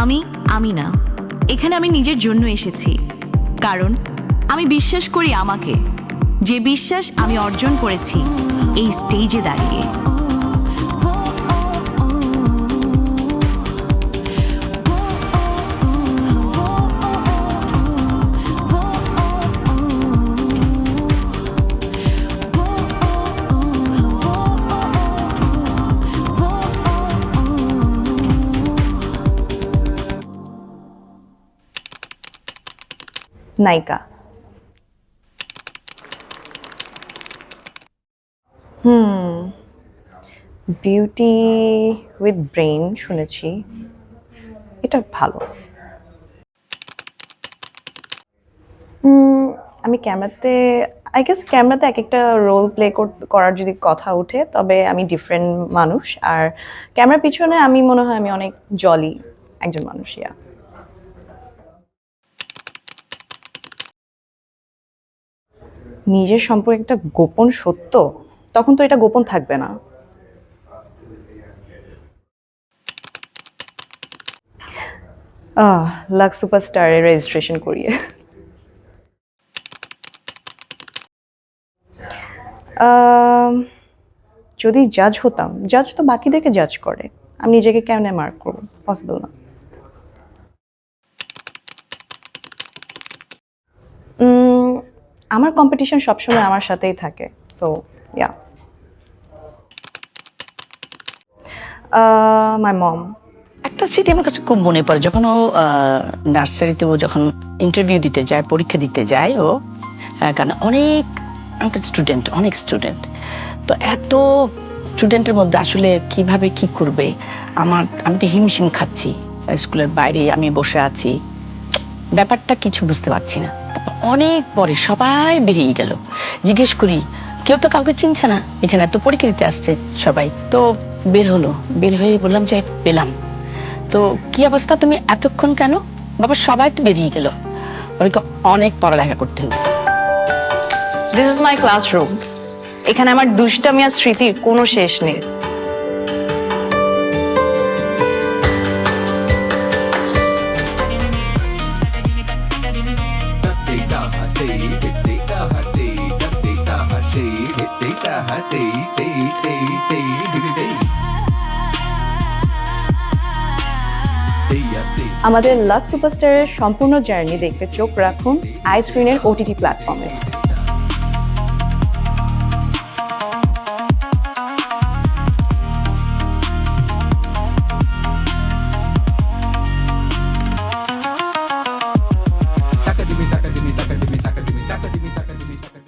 আমি আমি না, এখানে আমি নিজের জন্য এসেছি, কারণ আমি বিশ্বাস করি আমাকে, যে বিশ্বাস আমি অর্জন করেছি এই স্টেজে দাঁড়িয়ে। নায়িকা। বিউটি উইথ ব্রেইন শুনেছি, এটা ভালো। আমি ক্যামেরাতে আই গেস ক্যামেরাতে এক একটা রোল প্লে করার যদি কথা ওঠে তবে আমি ডিফারেন্ট মানুষ, আর ক্যামেরার পিছনে আমি মনে হয় আমি অনেক জলি একজন মানুষ। ইয়া নিজের সম্পর্কে একটা গোপন সত্য, তখন তো এটা গোপন থাকবে না। লাক্স সুপারস্টারে রেজিস্ট্রেশন করিয়ে। যদি জাজ হতাম, জাজ তো বাকিদেরকে জাজ করে, আমি নিজেকে কেমনে মার্ক করবো? পসিবল না। আমার কম্পিটিশন সবসময় আমার সাথেই থাকে, সো ইয়া। মাই মম। একটা স্মৃতি আমার কাছে খুব মনে পড়ে, যখন ও নার্সারিতে ও যখন ইন্টারভিউ দিতে যায়, পরীক্ষা দিতে যায় ও, কারণ অনেক স্টুডেন্ট, তো এত স্টুডেন্টের মধ্যে আসলে কিভাবে কি করবে, আমি তো হিমশিম খাচ্ছি, স্কুলের বাইরে আমি বসে আছি, ব্যাপারটা কিছু বুঝতে পারছি না। অনেক পরে সবাই বেরিয়ে গেল, জিজ্ঞেস করি কেউ তো কাউকে চিনছে না, এখানে তো পরীক্ষা দিতে আসছে সবাই, তো বের হয়ে বললাম যে পেলাম। তো কি অবস্থা, তুমি এতক্ষণ কেন? বাবা সবাই তো বেরিয়ে গেল, অনেক পড়ালেখা করতে হবে। দিস ইজ মাই ক্লাসরুম, এখানে আমার দুষ্টামি আর স্মৃতির কোনো শেষ নেই। আমাদের লাক্স সুপারস্টারের সম্পূর্ণ জার্নি দেখতে চোখ রাখুন আইস্ক্রিনের OTT প্ল্যাটফর্মে।